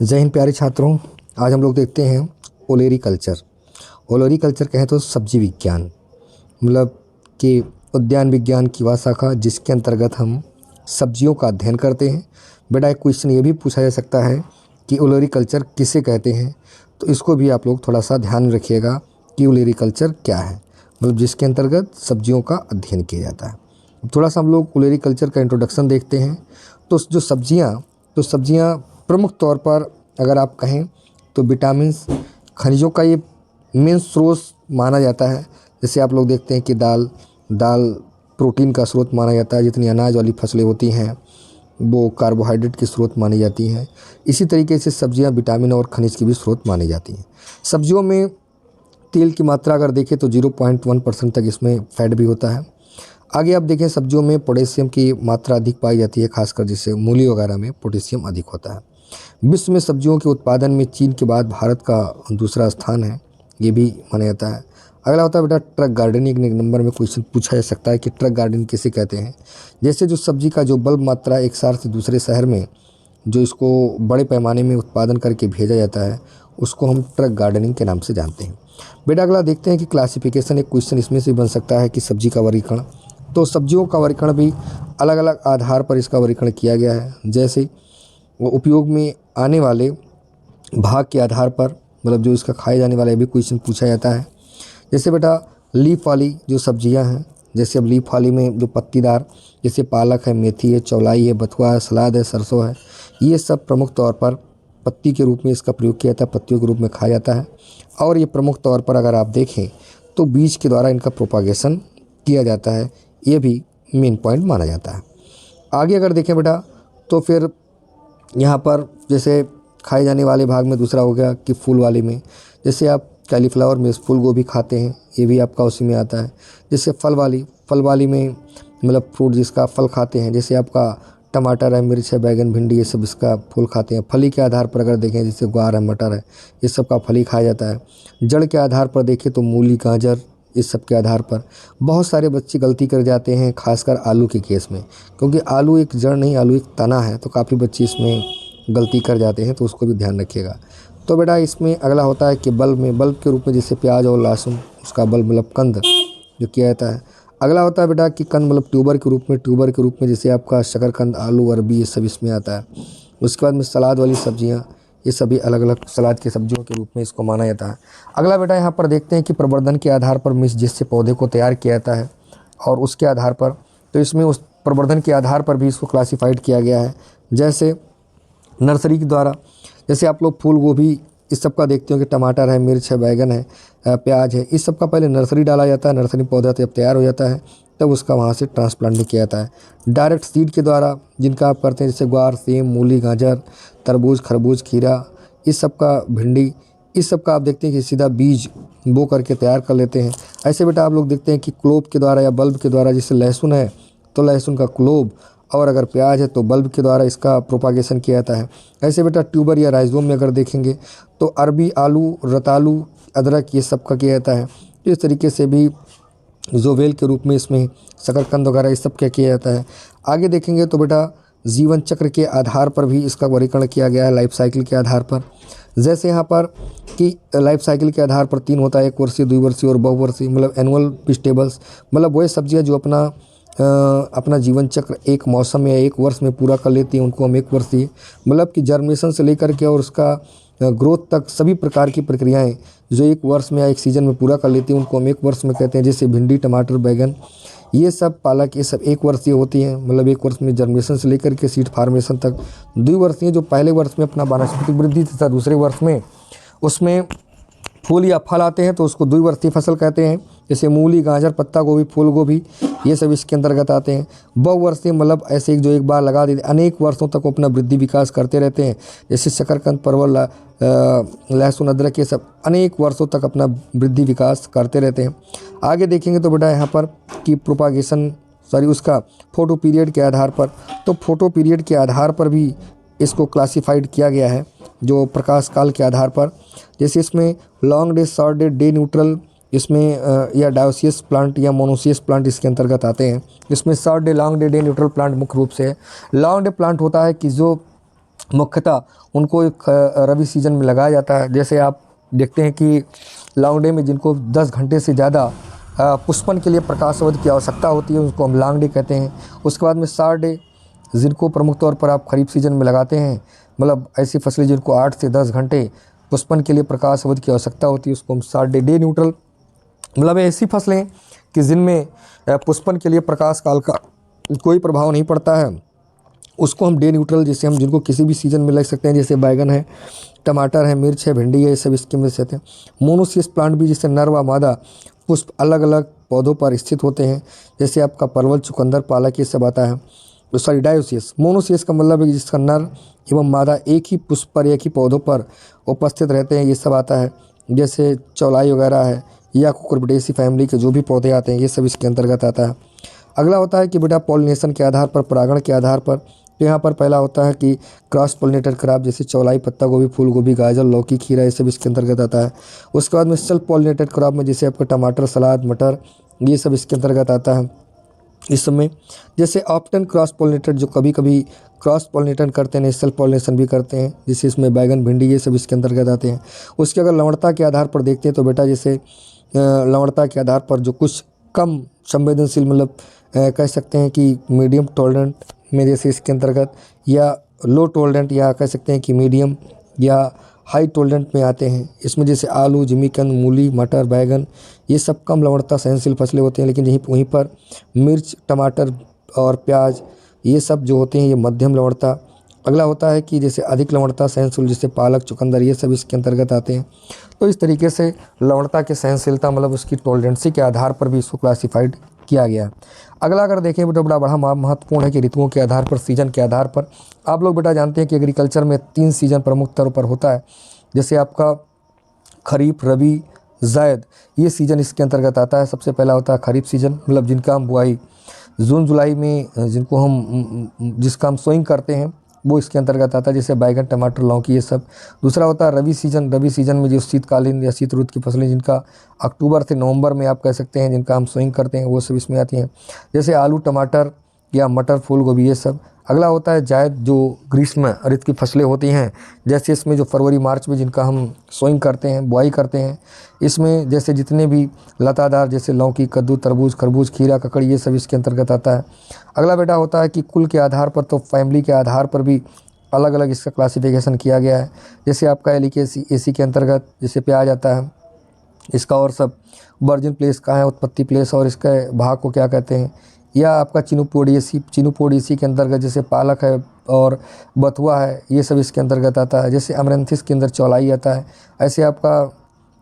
जय हिंद प्यारे छात्रों। आज हम लोग देखते हैं ओलेरीकल्चर। ओलेरीकल्चर कहें तो सब्जी विज्ञान मतलब कि उद्यान विज्ञान की वह शाखा जिसके अंतर्गत हम सब्जियों का अध्ययन करते हैं। बेटा एक क्वेश्चन ये भी पूछा जा सकता है कि ओलेरीकल्चर किसे कहते हैं, तो इसको भी आप लोग थोड़ा सा ध्यान में रखिएगा कि ओलेरीकल्चर क्या है, मतलब जिसके अंतर्गत सब्जियों का अध्ययन किया जाता है। थोड़ा सा हम लोग ओलेरीकल्चर का इंट्रोडक्शन देखते हैं। तो जो सब्जियां प्रमुख तौर पर अगर आप कहें तो विटामिन्स खनिजों का ये मेन स्रोत माना जाता है। जैसे आप लोग देखते हैं कि दाल प्रोटीन का स्रोत माना जाता है। जितनी अनाज वाली फसलें होती हैं वो कार्बोहाइड्रेट के स्रोत मानी जाती हैं। इसी तरीके से सब्जियां विटामिन और खनिज की भी स्रोत मानी जाती हैं। सब्जियों में तेल की मात्रा अगर देखें तो 0.1% तक इसमें फैट भी होता है। आगे आप देखें सब्जियों में पोटेशियम की मात्रा अधिक पाई जाती है, खासकर जैसे मूली वगैरह में पोटेशियम अधिक होता है। विश्व में सब्जियों के उत्पादन में चीन के बाद भारत का दूसरा स्थान है, ये भी माना जाता है। अगला होता है बेटा ट्रक गार्डनिंग। एक नंबर में क्वेश्चन पूछा जा सकता है कि ट्रक गार्डनिंग किसे कहते हैं। जैसे जो सब्जी का जो बल्क मात्रा एक शहर से दूसरे शहर में जो इसको बड़े पैमाने में उत्पादन करके भेजा जाता है उसको हम ट्रक गार्डनिंग के नाम से जानते हैं। बेटा अगला देखते हैं कि क्लासिफिकेशन। एक क्वेश्चन इसमें से बन सकता है कि सब्जी का वर्गीकरण। तो सब्जियों का वर्गीकरण भी अलग अलग आधार पर इसका वर्गीकरण किया गया है। जैसे वो उपयोग में आने वाले भाग के आधार पर, मतलब जो इसका खाए जाने वाला भी क्वेश्चन पूछा जाता है। जैसे बेटा लीफ वाली जो सब्जियां हैं, जैसे अब लीफ वाली में जो पत्तीदार, जैसे पालक है, मेथी है, चौलाई है, बथुआ है, सलाद है, सरसों है, ये सब प्रमुख तौर पर पत्ती के रूप में इसका प्रयोग किया जाता है, पत्तियों के रूप में खाया जाता है। और ये प्रमुख तौर पर अगर आप देखें तो बीज के द्वारा इनका प्रोपागेशन किया जाता है, ये भी मेन पॉइंट माना जाता है। आगे अगर देखें बेटा तो फिर यहाँ पर जैसे खाए जाने वाले भाग में दूसरा हो गया कि फूल वाले में, जैसे आप कैलीफ्लावर में फूल गोभी खाते हैं, ये भी आपका उसी में आता है। जैसे फल वाली में मतलब फ्रूट जिसका फल खाते हैं, जैसे आपका टमाटर है, मिर्च है, बैगन, भिंडी, ये सब इसका फूल खाते हैं। फली के आधार पर अगर देखें जैसे ग्वार है, मटर है, इस सब का फली खाया जाता है। जड़ के आधार पर देखें तो मूली, गाजर, इस सब के आधार पर बहुत सारे बच्चे गलती कर जाते हैं, खासकर आलू के केस में, क्योंकि आलू एक जड़ नहीं, आलू एक तना है, तो काफ़ी बच्चे इसमें गलती कर जाते हैं, तो उसको भी ध्यान रखिएगा। तो बेटा इसमें अगला होता है कि बल्ब के रूप में जैसे प्याज और लहसुन, उसका बल्ब मतलब कंद जो किया जाता है। अगला होता है बेटा कि कंद मतलब ट्यूबर के रूप में जैसे आपका शकरकंद, आलू, अरबी, ये सब इसमें आता है। उसके बाद में सलाद वाली सब्जियाँ, ये सभी अलग अलग सलाद की सब्जियों के रूप में इसको माना जाता है। अगला बेटा यहाँ पर देखते हैं कि प्रवर्धन के आधार पर मिस जिससे पौधे को तैयार किया जाता है और उसके आधार पर, तो इसमें उस प्रवर्धन के आधार पर भी इसको क्लासीफाइड किया गया है। जैसे नर्सरी के द्वारा, जैसे आप लोग फूल गोभी इस सब का देखते हो कि टमाटर है, मिर्च है, बैगन है, प्याज है, इस सब का पहले नर्सरी डाला जाता है। नर्सरी पौधा जब तैयार हो जाता है तब उसका वहाँ से ट्रांसप्लांटिंग किया जाता है। डायरेक्ट सीड के द्वारा जिनका आप करते हैं, जैसे ग्वार, सेम, मूली, गाजर, तरबूज, खरबूज, खीरा, इस सब का, भिंडी, इस सब का आप देखते हैं कि सीधा बीज बो करके तैयार कर लेते हैं। ऐसे बेटा आप लोग देखते हैं कि क्लोब के द्वारा या बल्ब के द्वारा, जैसे लहसुन है तो लहसुन का क्लोब, और अगर प्याज है तो बल्ब के द्वारा इसका प्रोपागेशन किया जाता है। ऐसे बेटा ट्यूबर या राइजोम में अगर देखेंगे तो अरबी, आलू, रतालू, अदरक, ये सब का किया जाता है। तो इस तरीके से भी जोवेल के रूप में इसमें शकरकंद वगैरह इस सब क्या किया जाता है। आगे देखेंगे तो बेटा जीवन चक्र के आधार पर भी इसका वर्गीकरण किया गया है, लाइफ साइकिल के आधार पर। जैसे यहाँ पर कि लाइफ साइकिल के आधार पर 3 होता है, 1 वर्षीय, 2 वर्षीय और बहुवर्षीय, मतलब एनुअल वेजिटेबल्स, मतलब वही सब्जियाँ जो अपना जीवन चक्र एक मौसम या एक वर्ष में पूरा कर लेती हैं, उनको हम 1 वर्षीय, मतलब कि जर्मिनेशन से लेकर के और उसका ग्रोथ तक सभी प्रकार की प्रक्रियाएं जो 1 वर्ष में या 1 सीजन में पूरा कर लेती हैं, उनको हम 1 वर्ष में कहते हैं। जैसे भिंडी, टमाटर, बैगन, ये सब, पालक, ये सब 1 वर्षीय होती हैं, मतलब 1 वर्ष में जर्मिनेशन से लेकर के सीड फार्मेशन तक। 2 वर्षीय जो पहले वर्ष में अपना वानस्पतिक वृद्धि तथा दूसरे वर्ष में उसमें फूल या फल आते हैं तो उसको द्विवर्षीय फसल कहते हैं। जैसे मूली, गाजर, पत्ता गोभी, फूल गोभी, ये सब इसके अंतर्गत आते हैं। बहुवर्षीय मतलब ऐसे जो एक बार लगा देते अनेक वर्षों तक वो अपना वृद्धि विकास करते रहते हैं। जैसे शकरकंद, परवल, लहसुन, अदरक, ये सब अनेक वर्षों तक अपना वृद्धि विकास करते रहते हैं। आगे देखेंगे तो बेटा यहाँ पर कि प्रोपागेशन उसका फोटो पीरियड के आधार पर, तो फोटो पीरियड के आधार पर भी इसको क्लासिफाइड किया गया है, जो प्रकाश काल के आधार पर। जैसे इसमें long day, short day, day neutral, इसमें या डायोसियस प्लांट या मोनोसियस प्लांट इसके अंतर्गत आते हैं। इसमें short day, long day, day neutral plant मुख्य रूप से है। लॉन्ग डे प्लांट होता है कि जो मुख्यतः उनको एक रबी सीजन में लगाया जाता है। जैसे आप देखते हैं कि लॉन्ग में जिनको 10 घंटे से ज़्यादा पुष्पन के लिए प्रकाश अवधि की आवश्यकता होती है, उसको हम लॉन्ग डे कहते हैं। उसके बाद में शार्ट डे, जिनको प्रमुख तौर पर आप खरीफ सीजन में लगाते हैं, मतलब ऐसी फसलें जिनको 8 से 10 घंटे पुष्पन के लिए प्रकाश अवधि की आवश्यकता होती है, उसको हम शार्ट डे। डे न्यूट्रल मतलब ऐसी फसलें कि जिनमें पुष्पन के लिए प्रकाश काल का कोई प्रभाव नहीं पड़ता है, उसको हम डे न्यूट्रल, जैसे हम जिनको किसी भी सीजन में लग सकते हैं, जैसे बैगन है, टमाटर है, मिर्च है, भिंडी है, ये सब इसके में से आते हैं। मोनोसियस प्लांट भी, जिससे नर व मादा पुष्प अलग अलग पौधों पर स्थित होते हैं, जैसे आपका परवल, चुकंदर, पालक, ये सब आता है। तो सॉरी, डायोसियस। मोनोसियस का मतलब है कि जिसका नर एवं मादा एक ही पुष्प पर, एक ही पौधों पर उपस्थित रहते हैं, ये सब आता है। जैसे चौलाई वगैरह है, या कुकुरबिटेसी फैमिली के जो भी पौधे आते हैं, ये सब इसके अंतर्गत आता है। अगला होता है कि बेटा पॉलिनेशन के आधार पर, परागण के आधार पर। तो यहाँ पर पहला होता है कि क्रॉस पॉलिनेटेड क्रॉप, जैसे चौलाई, पत्ता गोभी, फूल गोभी, गाजर, लौकी, खीरा, ये सब इसके अंतर्गत आता है। उसके बाद में सेल्फ पॉलिनेटेड क्रॉप में जैसे आपका टमाटर, सलाद, मटर, ये सब इसके अंतर्गत आता है। इस समय जैसे ऑप्टन क्रॉस पॉलिनेटेड, जो कभी कभी क्रॉस पॉलिनेशन करते हैं, सेल्फ पॉलिनेशन भी करते हैं, जैसे इसमें बैगन, भिंडी, ये सब इसके अंतर्गत आते हैं। उसके अगर लवणता के आधार पर देखते हैं तो बेटा जैसे लवणता के आधार पर जो कुछ कम संवेदनशील, मतलब कह सकते हैं कि मीडियम टॉलरेंट में, जैसे इसके अंतर्गत, या लो टॉलरेंट, या कह सकते हैं कि मीडियम या हाई टॉलरेंट में आते हैं। इसमें जैसे आलू, जिमीकंद, मूली, मटर, बैगन, ये सब कम लवणता सहनशील फसलें होते हैं। लेकिन वहीं पर मिर्च, टमाटर और प्याज, ये सब जो होते हैं ये मध्यम लवणता। अगला होता है कि जैसे अधिक लवणता सहनशील, जैसे पालक, चुकंदर, ये सब इसके अंतर्गत आते हैं। तो इस तरीके से लवणता की सहनशीलता, मतलब उसकी टॉलरेंसी के आधार पर भी इसको क्लासीफाइड किया गया है। अगला अगर देखें बेटा, बड़ा महत्वपूर्ण है कि ऋतुओं के आधार पर, सीजन के आधार पर। आप लोग बेटा जानते हैं कि एग्रीकल्चर में 3 सीजन प्रमुख तौर पर होता है। जैसे आपका खरीफ, रबी, ज़ैद, ये सीज़न इसके अंतर्गत आता है। सबसे पहला होता है खरीफ सीज़न, मतलब जिनका हम बुआई जून जुलाई में, जिसका हम सोइंग करते हैं, वो इसके अंतर्गत आता है, जैसे बैगन, टमाटर, लौकी, ये सब। दूसरा होता है रबी सीजन। रबी सीजन में जो शीतकालीन या शीत ऋतु की फसलें, जिनका अक्टूबर से नवंबर में आप कह सकते हैं, जिनका हम सोइंग करते हैं, वो सब इसमें आती हैं, जैसे आलू, टमाटर या मटर, फूल गोभी, ये सब। अगला होता है जायद, जो ग्रीष्म ऋतु की फसलें होती हैं, जैसे इसमें जो फरवरी मार्च में जिनका हम सोइंग करते हैं, बुआई करते हैं। इसमें जैसे जितने भी लतादार, जैसे लौकी, कद्दू, तरबूज, खरबूज, खीरा, ककड़ी, ये सब इसके अंतर्गत आता है। अगला बेटा होता है कि कुल के आधार पर, तो फैमिली के आधार पर भी अलग अलग इसका क्लासिफिकेशन किया गया है। जैसे आपका एसी के अंतर्गत जैसे प्याज आता है, इसका और सब वर्जिन प्लेस कहाँ है, उत्पत्ति प्लेस, और इसका भाग को क्या कहते हैं। या आपका चिनुपोडियसी के अंतर्गत जैसे पालक है और बथुआ है, ये सब इसके अंतर्गत आता है। जैसे अमरंथिस के अंदर चौलाई आता है। ऐसे आपका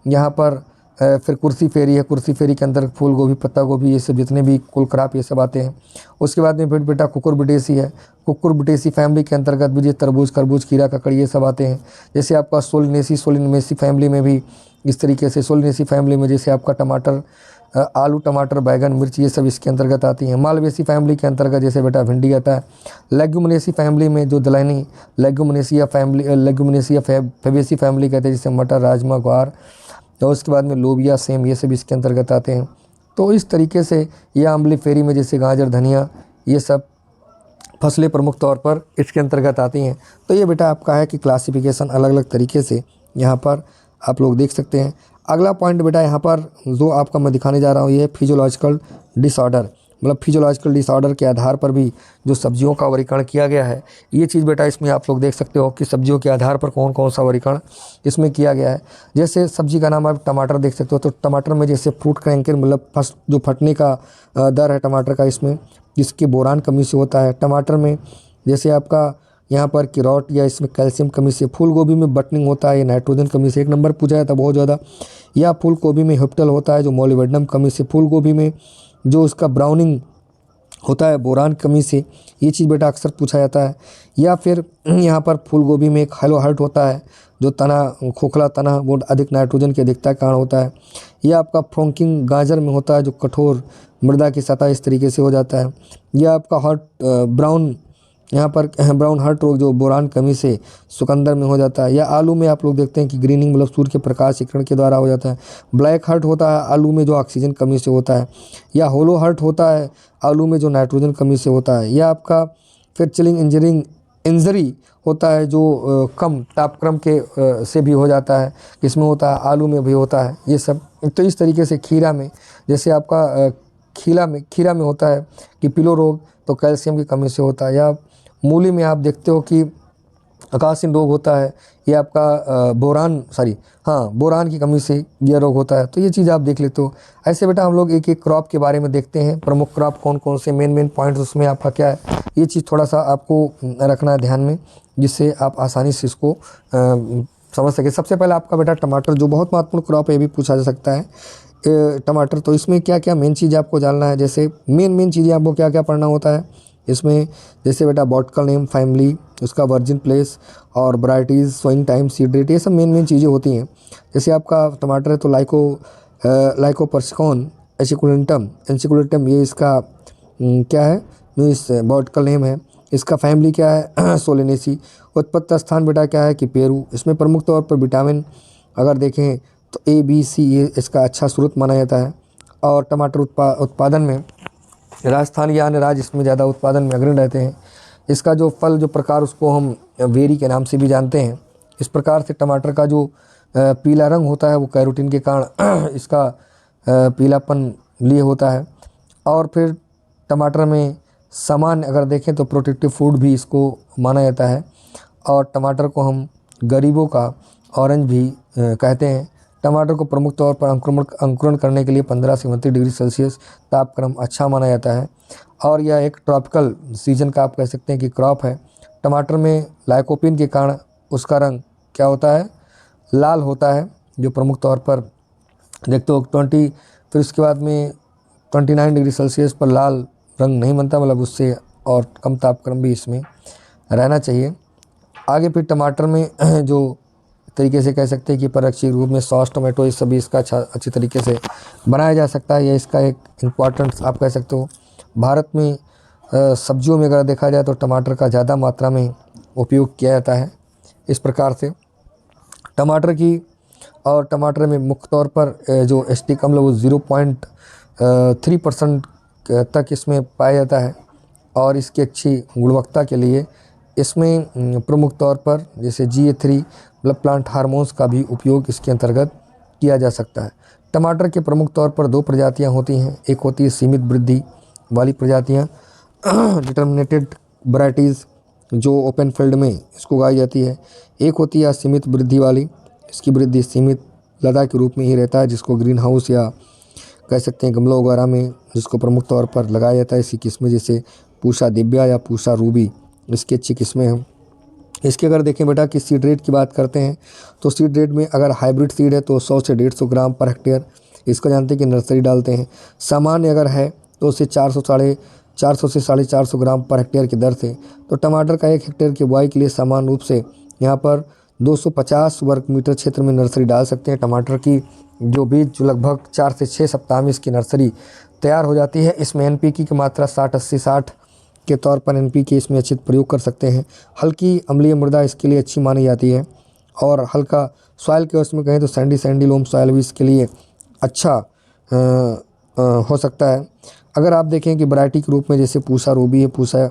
यहाँ पर फिर कुर्सी फेरी है। कुर्सी फेरी के अंदर फूल गोभी, पत्ता गोभी, ये सब जितने भी कुल क्रॉप, ये सब आते हैं। उसके बाद में फिर बेटा कुकुरबिटेसी है। कुकुरबिटेसी फैमिली के अंतर्गत भी तरबूज, खरबूज, खीरा, ककड़ी, ये सब आते हैं। जैसे आपका सोलिनेसी फैमिली में भी इस तरीके से, सोलिनेसी फैमिली में जैसे आपका टमाटर, आलू, टमाटर, बैगन, मिर्च, ये सब इसके अंतर्गत आती हैं। मालवेसी फैमिली के अंतर्गत जैसे बेटा भिंडी आता है। लेग्यूमिनेसी फैमिली में जो दलहनी, लेग्यूमिनेसिया फेबेसी फैमिली कहते हैं, जैसे मटर, राजमा, ग्वार, और उसके बाद में लोबिया, सेम, ये सब इसके अंतर्गत आते हैं। तो इस तरीके से या अम्ली फेरी में जैसे गाजर, धनिया, ये सब फसलें प्रमुख तौर पर इसके अंतर्गत आती हैं। तो ये बेटा आपका है कि क्लासिफिकेशन अलग अलग तरीके से यहाँ पर आप लोग देख सकते हैं। अगला पॉइंट बेटा यहाँ पर जो आपका मैं दिखाने जा रहा हूँ, ये फिजियोलॉजिकल डिसऑर्डर, मतलब फिजियोलॉजिकल डिसऑर्डर के आधार पर भी जो सब्जियों का वर्गीकरण किया गया है। ये चीज़ बेटा इसमें आप लोग देख सकते हो कि सब्जियों के आधार पर कौन कौन सा वर्गीकरण इसमें किया गया है। जैसे सब्जी का नाम आप टमाटर देख सकते हो, तो टमाटर में जैसे फ्रूट क्रैंकर, मतलब जो फटने का दर है टमाटर का, इसमें जिसके बोरान कमी से होता है। टमाटर में जैसे आपका यहाँ पर किरोट या इसमें कैल्शियम कमी से। फूल गोभी में बटनिंग होता है, ये नाइट्रोजन कमी से। 1 नंबर पूछा जाता है बहुत ज़्यादा। या फूल गोभी में हिप्टल होता है, जो मोलिबेडनम कमी से। फूल गोभी में जो उसका ब्राउनिंग होता है, बोरान कमी से। ये चीज़ बेटा अक्सर पूछा जाता है। या फिर यहाँ पर फूल गोभी में एक हेलो हर्ट होता है, जो तना, खोखला तना, वो अधिक नाइट्रोजन की अधिकता के कारण होता है। यह आपका फ्रोंकिंग गाजर में होता है, जो कठोर मृदा की सतह इस तरीके से हो जाता है। यह आपका हॉट ब्राउन, यहाँ पर ब्राउन हर्ट रोग जो बोरान कमी से चुकंदर में हो जाता है। या आलू में आप लोग देखते हैं कि ग्रीनिंग, मतलब सूर्य के प्रकाश किरण के द्वारा हो जाता है। ब्लैक हर्ट होता है आलू में, जो ऑक्सीजन कमी से होता है। या होलो हर्ट होता है आलू में, जो नाइट्रोजन कमी से होता है। या आपका फिर चिलिंग इंजरी होता है जो कम तापक्रम के से भी हो जाता है, किसमें होता है, आलू में भी होता है ये सब। तो इस तरीके से खीरा में, जैसे आपका खीरा में होता है कि पिलो रोग, तो कैल्शियम की कमी से होता है। या मूली में आप देखते हो कि आकाशीन रोग होता है, ये आपका बोरान की कमी से यह रोग होता है। तो ये चीज़ आप देख लेते हो। ऐसे बेटा हम लोग एक एक क्रॉप के बारे में देखते हैं, प्रमुख क्रॉप कौन कौन से, मेन पॉइंट्स उसमें आपका क्या है, ये चीज़ थोड़ा सा आपको रखना है ध्यान में, जिससे आप आसानी से इसको समझ सके। सबसे पहले आपका बेटा टमाटर, जो बहुत महत्वपूर्ण क्रॉप है, ये भी पूछा जा सकता है टमाटर। तो इसमें क्या क्या मेन चीज़ आपको जानना है, जैसे मेन चीज़ें आपको क्या क्या पढ़ना होता है इसमें, जैसे बेटा बॉटकल नेम, फैमिली, उसका वर्जिन प्लेस और varieties, sowing time, seed rate, ये सब मेन चीज़ें होती हैं। जैसे आपका टमाटर है तो लाइकोपर्सिकॉन एंसिकुलेंटम ये इसका क्या है, इस बॉटकल नेम है। इसका फैमिली क्या है सोलेनेसी। उत्पत्ति स्थान बेटा क्या है कि पेरू। इसमें प्रमुख तौर पर विटामिन अगर देखें तो A, B, C ये इसका अच्छा स्रोत माना जाता है। और टमाटर उत्पादन में राजस्थान या अन्य राज्य इसमें ज़्यादा उत्पादन में अग्रणी रहते हैं। इसका जो फल जो प्रकार, उसको हम वेरी के नाम से भी जानते हैं। इस प्रकार से टमाटर का जो पीला रंग होता है वो कैरोटीन के कारण इसका पीलापन लिए होता है। और फिर टमाटर में सामान्य अगर देखें तो प्रोटेक्टिव फूड भी इसको माना जाता है। और टमाटर को हम गरीबों का ऑरेंज भी कहते हैं। टमाटर को प्रमुख तौर पर अंकुरण करने के लिए 15 से 29 डिग्री सेल्सियस तापक्रम अच्छा माना जाता है। और यह एक ट्रॉपिकल सीजन का आप कह सकते हैं कि क्रॉप है। टमाटर में लाइकोपीन के कारण उसका रंग क्या होता है, लाल होता है, जो प्रमुख तौर पर देखते हो 20, फिर उसके बाद में 29 डिग्री सेल्सियस पर लाल रंग नहीं बनता, मतलब उससे और कम तापक्रम भी इसमें रहना चाहिए। आगे फिर टमाटर में जो तरीके से कह सकते हैं कि परीक्षित रूप में सॉस, टोमेटो, ये सभी इसका अच्छी तरीके से बनाया जा सकता है। यह इसका एक इम्पॉर्टेंट आप कह सकते हो। भारत में सब्जियों में अगर देखा जाए तो टमाटर का ज़्यादा मात्रा में उपयोग किया जाता है। इस प्रकार से टमाटर में मुख्य तौर पर जो एसिटिक अम्ल वो 0.3% तक इसमें पाया जाता है। और इसकी अच्छी गुणवत्ता के लिए इसमें प्रमुख तौर पर जैसे GA3 मतलब प्लांट हार्मोन्स का भी उपयोग इसके अंतर्गत किया जा सकता है। टमाटर के प्रमुख तौर पर 2 प्रजातियां होती हैं। एक होती है सीमित वृद्धि वाली प्रजातियां डिटर्मिनेटेड वैराइटीज़, जो ओपन फील्ड में इसको उगाई जाती है। एक होती है असीमित वृद्धि वाली, इसकी वृद्धि सीमित लता के रूप में ही रहता है, जिसको ग्रीन हाउस या कह सकते हैं गमलों वगैरह में जिसको प्रमुख तौर पर लगाया जाता है। इसी किस्में जैसे पूषा दिव्या या पूषा रूबी, इसकी अच्छी किस्में हैं। इसके अगर देखें बेटा कि सीड रेट की बात करते हैं तो सीड रेट में अगर हाइब्रिड सीड है तो 100 से 150 ग्राम पर हेक्टेयर, इसको जानते हैं कि नर्सरी डालते हैं। सामान्य अगर है तो उसे 400 से 450 ग्राम पर हेक्टेयर की दर से। तो टमाटर का 1 हेक्टेयर की बुआई के लिए सामान्य रूप से यहाँ पर 250 वर्ग मीटर क्षेत्र में नर्सरी डाल सकते हैं। टमाटर की जो बीज जो लगभग 4 से 6 सप्ताह में इसकी नर्सरी तैयार हो जाती है। इसमें NPK की मात्रा 60-80-60 के तौर पर NPK इसमें अच्छे प्रयोग कर सकते हैं। हल्की अम्लीय मृदा इसके लिए अच्छी मानी जाती है। और हल्का सॉइल के उसमें कहें तो सैंडी लोम सॉइल भी इसके लिए अच्छा हो सकता है। अगर आप देखें कि वैरायटी के रूप में जैसे पूषा रूबी है, पूषा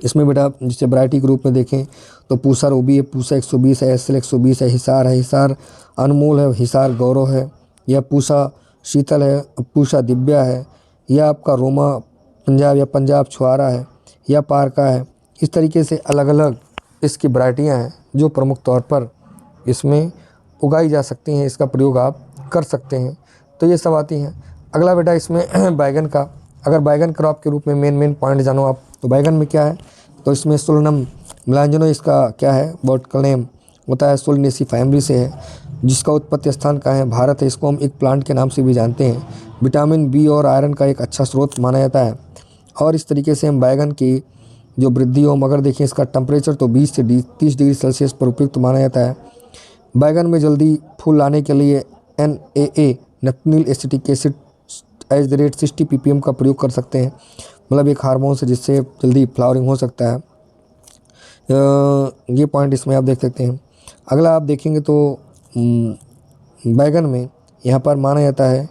इसमें बेटा जैसे वैरायटी के रूप में देखें तो पूषा रूबी है, पूषा 120 है, SL 120 है, हिसार अनमोल है, हिसार गौरव है, या पूषा शीतल है, पूषा दिव्या है, या आपका रोमा पंजाब या पंजाब छुआरा है, या पारका है। इस तरीके से अलग अलग इसकी वैरायटियाँ हैं जो प्रमुख तौर पर इसमें उगाई जा सकती हैं। इसका प्रयोग आप कर सकते हैं। तो ये सब आती हैं। अगला बेटा इसमें बैगन का, अगर बैगन क्रॉप के रूप में मेन पॉइंट जानो आप तो बैगन में क्या है, तो इसमें सोलनम मिलांजनो इसका क्या है, बॉटकल नेम होता है, सोलनेसी फैमिली से है, जिसका उत्पत्ति स्थान कहाँ है, भारत है। इसको हम एक प्लांट के नाम से भी जानते हैं। विटामिन B और आयरन का एक अच्छा स्रोत माना जाता है। और इस तरीके से हम बैगन की जो वृद्धि हो, मगर देखें इसका टेम्परेचर तो 20 से 30 डिग्री सेल्सियस पर उपयुक्त माना जाता है। बैगन में जल्दी फूल लाने के लिए NAA नैप्थेनिल एसिटिक एसिड @60 ppm का प्रयोग कर सकते हैं, मतलब एक हार्मोन से जिससे जल्दी फ्लावरिंग हो सकता है। ये पॉइंट इसमें आप देख सकते हैं। अगला आप देखेंगे तो बैगन में यहाँ पर माना जाता है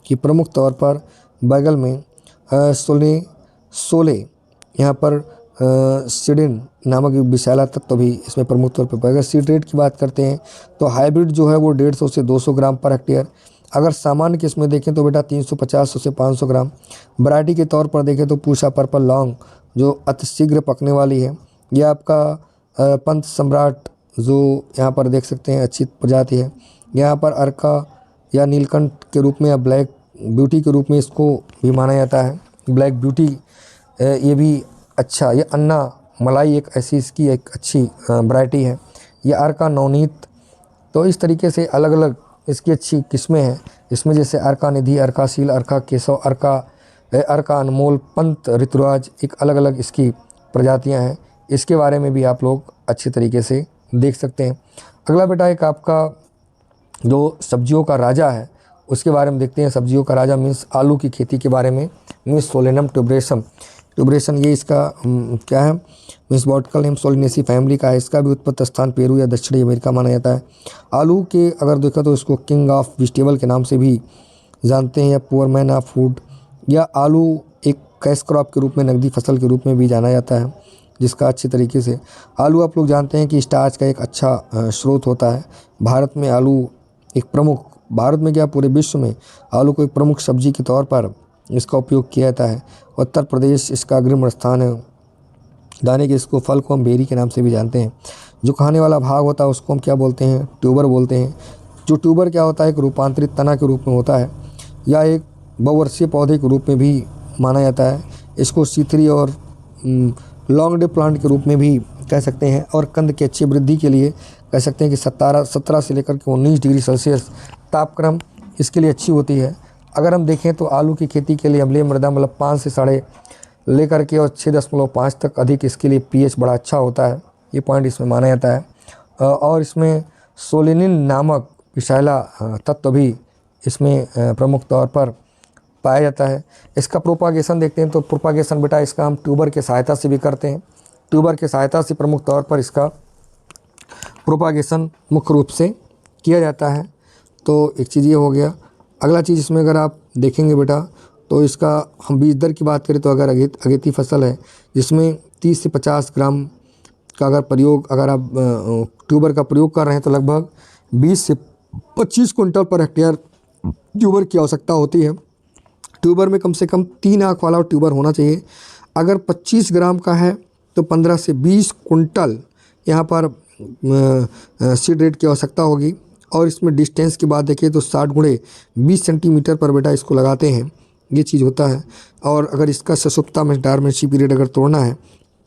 कि प्रमुख तौर पर बैगन में सोले यहाँ पर सिडिन नामक विषैला तत्व भी इसमें प्रमुख तौर पर पाएगा। सीड रेट की बात करते हैं तो हाइब्रिड जो है वो 150 से 200 ग्राम पर हेक्टेयर। अगर सामान्य किस्म में देखें तो बेटा 350 से 500 ग्राम। वैरायटी के तौर पर देखें तो पूषा पर्पल लॉन्ग जो अति शीघ्र पकने वाली है, यह आपका पंत सम्राट जो यहाँ पर देख सकते हैं अच्छी प्रजाति है। यहाँ पर अर्का या नीलकंठ के रूप में या ब्लैक ब्यूटी के रूप में इसको भी माना जाता है। ब्लैक ब्यूटी ये भी अच्छा, ये अन्ना मलाई एक ऐसी इसकी एक अच्छी वैरायटी है। ये अर्का नवनीत। तो इस तरीके से अलग अलग इसकी अच्छी किस्में हैं। इसमें जैसे अर्का निधि, अर्काशील, अर्का केशव, अर्का अनमोल, पंत ऋतुराज, एक अलग अलग इसकी प्रजातियां हैं। इसके बारे में भी आप लोग अच्छे तरीके से देख सकते हैं। अगला बेटा एक आपका जो सब्जियों का राजा है उसके बारे में देखते हैं। सब्जियों का राजा मीन्स आलू की खेती के बारे में, मीन्स सोलेनम ट्यूबरेशन ये इसका क्या है, मीन्स बॉटकल नेम सोलिनेसी फैमिली का है। इसका भी उत्पत्ति स्थान पेरू या दक्षिणी अमेरिका माना जाता है। आलू के अगर देखा तो इसको किंग ऑफ वेजिटेबल के नाम से भी जानते हैं या पुअर मैन ऑफ फूड, या आलू एक कैश क्रॉप के रूप में, नकदी फसल के रूप में भी जाना जाता है, जिसका अच्छे तरीके से आलू आप लोग जानते हैं कि स्टार्च का एक अच्छा स्रोत होता है। भारत में आलू एक प्रमुख, भारत में क्या पूरे विश्व में आलू को एक प्रमुख सब्जी के तौर पर इसका उपयोग किया जाता है। उत्तर प्रदेश इसका अग्रिम स्थान है। दाने के इसको फल को हम बेरी के नाम से भी जानते हैं। जो खाने वाला भाग होता है उसको हम क्या बोलते हैं, ट्यूबर बोलते हैं। जो ट्यूबर क्या होता है, एक रूपांतरित तना के रूप में होता है या एक बहुवर्षीय पौधे के रूप में भी माना जाता है। इसको सीथरी और लॉन्ग डे प्लांट के रूप में भी कह सकते हैं। और कंद की अच्छी वृद्धि के लिए कह सकते हैं कि 17 से लेकर के 19 डिग्री सेल्सियस तापक्रम इसके लिए अच्छी होती है। अगर हम देखें तो आलू की खेती के लिए अम्लीय मृदा मतलब 5 से साढ़े लेकर के और 6.5 तक अधिक इसके लिए पीएच बड़ा अच्छा होता है। ये पॉइंट इसमें माना जाता है। और इसमें सोलिनिन नामक विषैला तत्व भी इसमें प्रमुख तौर पर पाया जाता है। इसका प्रोपागेशन देखते हैं तो प्रोपागेशन बेटा इसका हम ट्यूबर के सहायता से भी करते हैं। ट्यूबर के सहायता से प्रमुख तौर पर इसका प्रोपागेशन मुख्य रूप से किया जाता है। तो एक चीज़ ये हो गया। अगला चीज़ इसमें अगर आप देखेंगे बेटा तो इसका हम बीज दर की बात करें तो अगर अगेती फसल है जिसमें 30 से 50 ग्राम का अगर आप ट्यूबर का प्रयोग कर रहे हैं तो लगभग 20 से 25 कुंटल पर हेक्टेयर ट्यूबर की आवश्यकता होती है। ट्यूबर में कम से कम 3 आँख वाला ट्यूबर होना चाहिए। अगर 25 ग्राम का है तो 15 से 20 कुंटल यहाँ पर सीड रेट की आवश्यकता होगी। और इसमें डिस्टेंस की बात देखिए तो 60 गुणे 20 सेंटीमीटर पर बेटा इसको लगाते हैं, ये चीज़ होता है। और अगर इसका ससुप्ता में डायमेंसी पीरियड अगर तोड़ना है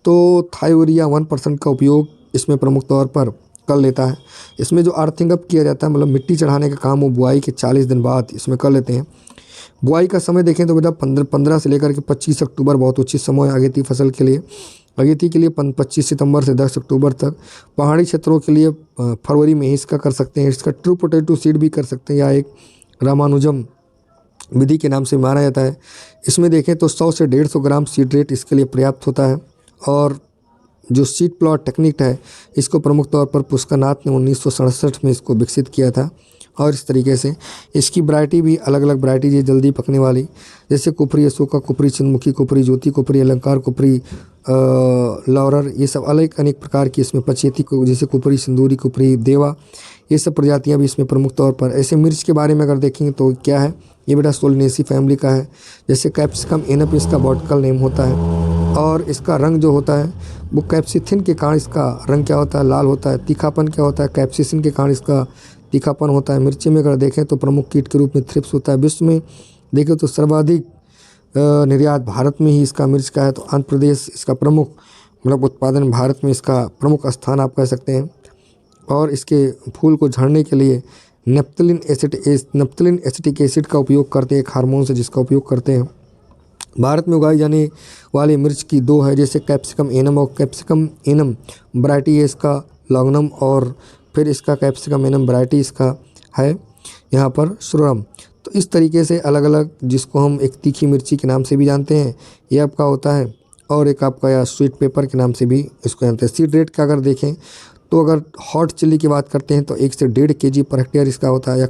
तो थायोरिया 1% का उपयोग इसमें प्रमुख तौर पर कर लेता है। इसमें जो अर्थिंग अप किया जाता है मतलब मिट्टी चढ़ाने का काम वो बुआई के 40 दिन बाद इसमें कर लेते हैं। बुआई का समय देखें तो बेटा 15 से लेकर के 25 अक्टूबर बहुत उचित समय है अगेती फसल के लिए। अगेती के लिए 25 सितंबर से 10 अक्टूबर तक। पहाड़ी क्षेत्रों के लिए फरवरी में ही इसका कर सकते हैं। इसका ट्रू पोटैटो सीड भी कर सकते हैं या एक रामानुजम विधि के नाम से माना जाता है। इसमें देखें तो 100 से 150 ग्राम सीड रेट इसके लिए पर्याप्त होता है। और जो सीड प्लॉट टेक्निक है इसको प्रमुख तौर पर पुष्करनाथ ने 1967 में इसको विकसित किया था। और इस तरीके से इसकी वैरायटी भी अलग अलग वैरायटी है जल्दी पकने वाली, जैसे कुफरी, अशोका कुफरी, चंद्रमुखी कुफरी, ज्योति कुफरी, अलंकार कुफरी, लॉरर, ये सब अनेक प्रकार की इसमें पचेती को जैसे कुफरी, सिंदूरी कुफरी, देवा, ये सब प्रजातियां भी इसमें प्रमुख तौर पर। ऐसे मिर्च के बारे में अगर देखेंगे तो क्या है, ये बेटा सोलिनेसी फैमिली का है। जैसे कैप्सिकम एनप इसका बॉटकल नेम होता है। और इसका रंग जो होता है वो कैप्सिथिन के कारण इसका रंग क्या होता है, लाल होता है। तीखापन क्या होता है, कैप्सिसिन के कारण इसका तीखापन होता है। मिर्ची में अगर देखें तो प्रमुख कीट के रूप में थ्रिप्स होता है। विश्व में देखें तो सर्वाधिक निर्यात भारत में ही इसका मिर्च का है। तो आंध्र प्रदेश इसका प्रमुख मतलब उत्पादन भारत में इसका प्रमुख स्थान आप कह सकते हैं। और इसके फूल को झड़ने के लिए नेप्थलिन एसिटिक एसिड का उपयोग करते हैं, एक हार्मोन से जिसका उपयोग करते हैं। भारत में उगाई जाने वाली मिर्च की 2 है, जैसे कैप्सिकम एनम और कैप्सिकम एनम वैरायटी है इसका लॉन्गनम, और फिर इसका कैप्सिकम एनम वैरायटी इसका है यहाँ पर श्रोरम। तो इस तरीके से अलग अलग जिसको हम एक तीखी मिर्ची के नाम से भी जानते हैं ये आपका होता है, और एक आपका या स्वीट पेपर के नाम से भी इसको जानते हैं। सीड रेट का अगर देखें तो अगर हॉट चिल्ली की बात करते हैं तो 1 से 1.5 kg पर हेक्टेयर इसका होता है। या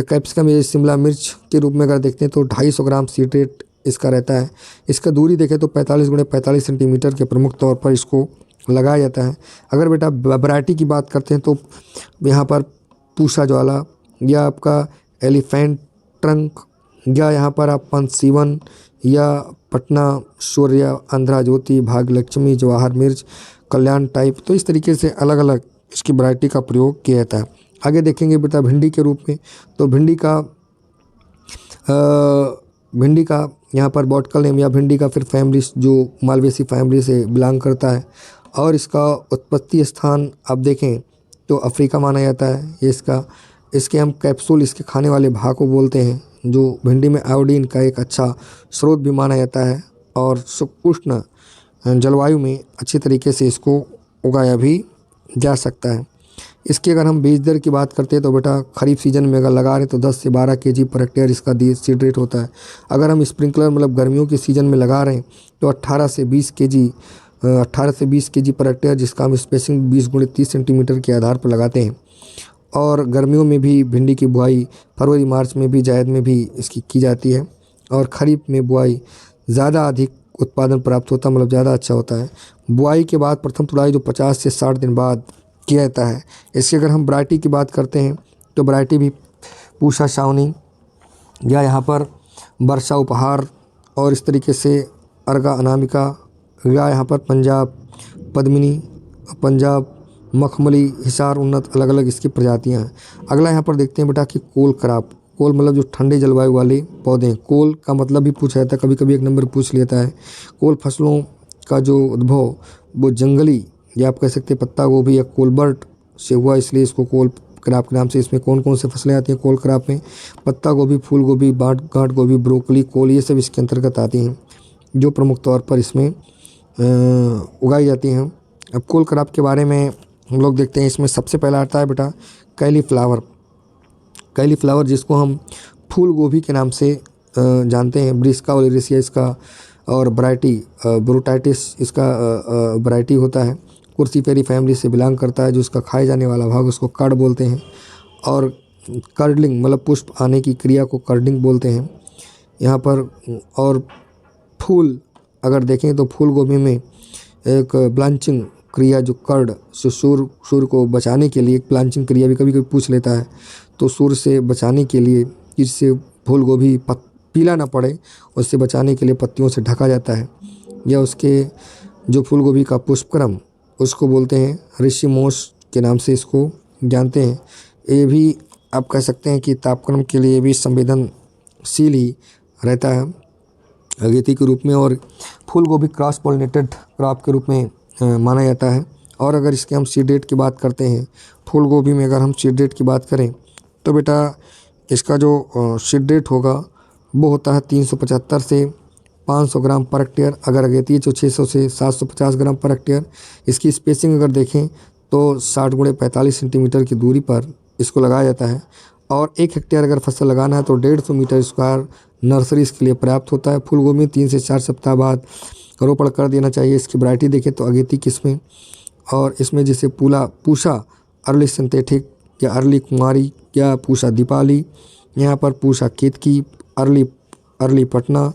कैप्सिकम या शिमला मिर्च के रूप में अगर देखते हैं तो 250 ग्राम सीड रेट इसका रहता है। इसका दूरी देखें तो 45 × 45 सेंटीमीटर के प्रमुख तौर पर इसको लगाया जाता है। अगर बेटा वैरायटी की बात करते हैं तो यहाँ पर पूषा ज्वाला या आपका एलिफेंट ट्रंक या यहाँ पर आप पंसीवन या पटना सूर्य, आंध्रा ज्योति, भाग्यलक्ष्मी, जवाहर मिर्च, कल्याण टाइप, तो इस तरीके से अलग अलग इसकी वैरायटी का प्रयोग किया जाता है। आगे देखेंगे बेटा भिंडी के रूप में, तो भिंडी का यहाँ पर बॉटकल नेम या भिंडी का फिर फैमिली जो मालवेसी फैमिली से बिलोंग करता है और इसका उत्पत्ति स्थान आप देखें तो अफ्रीका माना जाता है। ये इसके हम कैप्सूल, इसके खाने वाले भाग को बोलते हैं, जो भिंडी में आयोडीन का एक अच्छा स्रोत भी माना जाता है और उष्ण जलवायु में अच्छी तरीके से इसको उगाया भी जा सकता है। इसकी अगर हम बीज दर की बात करते हैं तो बेटा खरीफ सीजन में अगर लगा रहे हैं तो 10 से 12 केजी पर हेक्टेयर इसका सीड रेट होता है। अगर हम स्प्रिंकलर मतलब गर्मियों के सीज़न में लगा रहे हैं तो 18 से 20 केजी पर हेक्टेयर, जिसका हम स्पेसिंग 20 × 30 सेंटीमीटर के आधार पर लगाते हैं। और गर्मियों में भी भिंडी की बुआई फरवरी मार्च में भी, जायद में भी इसकी की जाती है और खरीफ में बुआई ज़्यादा अधिक उत्पादन प्राप्त होता है, मतलब ज़्यादा अच्छा होता है। बुआई के बाद प्रथम तुड़ाई जो 50 से 60 दिन बाद किया जाता है। इसकी अगर हम वैरायटी की बात करते हैं तो वैरायटी भी पूषा शावनी या यहाँ पर वर्षा उपहार और इस तरीके से अर्गा अनामिका या यहाँ पर पंजाब पद्मिनी, पंजाब मखमली, हिसार उन्नत, अलग अलग इसकी प्रजातियाँ हैं। अगला यहाँ पर देखते हैं बेटा कि कोल क्रॉप। कोल मतलब जो ठंडे जलवायु वाले पौधे हैं। कोल का मतलब भी पूछा जाता है, कभी कभी एक नंबर पूछ लेता है। कोल फसलों का जो उद्भव वो जंगली या आप कह सकते हैं पत्ता गोभी या कोलबर्ट से हुआ, इसलिए इसको कोल क्रॉप के नाम से। इसमें कौन कौन से फसलें आती हैं कोल क्रॉप में? पत्ता गोभी, फूल गोभी, गांठ गोभी, ब्रोकली, कोल, ये सब इसके अंतर्गत आती हैं जो प्रमुख तौर पर इसमें उगाई जाती हैं। अब कोल क्रॉप के बारे में हम लोग देखते हैं। इसमें सबसे पहला आता है बेटा कैलीफ्लावर, जिसको हम फूल गोभी के नाम से जानते हैं। ब्रिस्का ओलेरिसिया इसका और वैरायटी ब्रोटाइटिस इसका वैरायटी होता है। कुर्सीफेरी फैमिली से बिलोंग करता है। जो उसका खाए जाने वाला भाग उसको कर्ड बोलते हैं। और कर्डलिंग मतलब पुष्प आने की क्रिया को कर्डिंग बोलते हैं यहाँ पर। और फूल अगर देखें तो फूल गोभी में एक ब्लांचिंग क्रिया जो कर्ड से सूर्य को बचाने के लिए, एक ब्लांचिंग क्रिया भी कभी कभी पूछ लेता है, तो सूर्य से बचाने के लिए, जिससे फूल गोभी पीला ना पड़े, उससे बचाने के लिए पत्तियों से ढका जाता है। या उसके जो फूल गोभी का पुष्पक्रम उसको बोलते हैं ऋषिमोष के नाम से इसको जानते हैं। ये भी आप कह सकते हैं कि तापक्रम के लिए भी संवेदनशील ही रहता है अगेती के रूप में। और फूल गोभी क्रॉस पॉलिनेटेड क्रॉप के रूप में माना जाता है। और अगर इसके हम सीड रेट की बात करते हैं, फूल गोभी में अगर हम सीड रेट की बात करें तो बेटा इसका जो सीड रेट होगा वो होता है 375 से 500 ग्राम पर हेक्टेयर। अगर अगेती तो 600 से 750 ग्राम पर हेक्टेयर। इसकी स्पेसिंग अगर देखें तो 60 × 45 सेंटीमीटर की दूरी पर इसको लगाया जाता है। और 1 हेक्टेयर अगर फसल लगाना है तो 150 मीटर स्क्वायर नर्सरी इसके लिए पर्याप्त होता है। फूल गोभी 3 से 4 सप्ताह बाद रोपण कर देना चाहिए। इसकी वैरायटी देखें तो अगेती किस्में, और इसमें जैसे पूषा अर्ली सिंथेटिक या अर्ली कुमारी या पूषा दीपाली, यहाँ पर पूषा केतकी, अर्ली पटना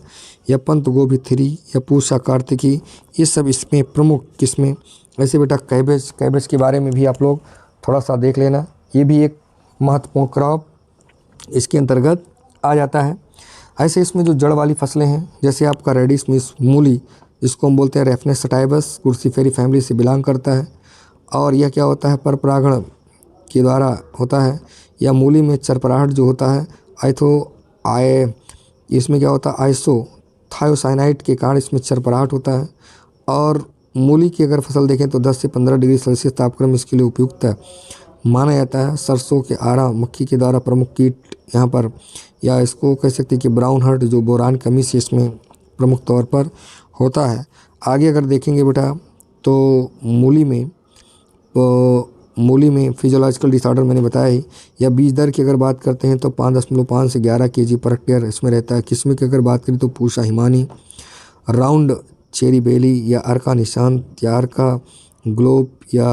या पंत गोभी 3 या पूषा कार्तिकी, ये सब इसमें प्रमुख किस्में। ऐसे बेटा कैबेज के बारे में भी आप लोग थोड़ा सा देख लेना। ये भी एक महत्वपूर्ण क्रॉप इसके अंतर्गत आ जाता है। ऐसे इसमें जो जड़ वाली फसलें हैं जैसे आपका रेडिश मूली, इसको हम बोलते हैं रेफनेस सटाइवस, कुर्सीफेरी फैमिली से बिलोंग करता है। और यह क्या होता है पर परागण के द्वारा होता है। या मूली में चरपराहट जो होता है इसमें क्या होता है आइसोथायोसाइनाइड के कारण इसमें चरपराहट होता है। और मूली की अगर फसल देखें तो 10 से 15 डिग्री सेल्सियस तापक्रम इसके लिए उपयुक्त है माना जाता है। सरसों के आरा मक्खी के द्वारा प्रमुख कीट यहाँ पर, या इसको कह सकते हैं कि ब्राउन हर्ट जो बोरान कमी से इसमें प्रमुख तौर पर होता है। आगे अगर देखेंगे बेटा तो मूली में फिजियोलॉजिकल डिसऑर्डर मैंने बताया ही। या बीज दर की अगर बात करते हैं तो 5.5 से 11 केजी पर हेक्टेयर इसमें रहता है। किस्म की अगर बात करें तो पूषा हिमानी, राउंड चेरी बेली या अर्का निशांत या अर्का ग्लोब या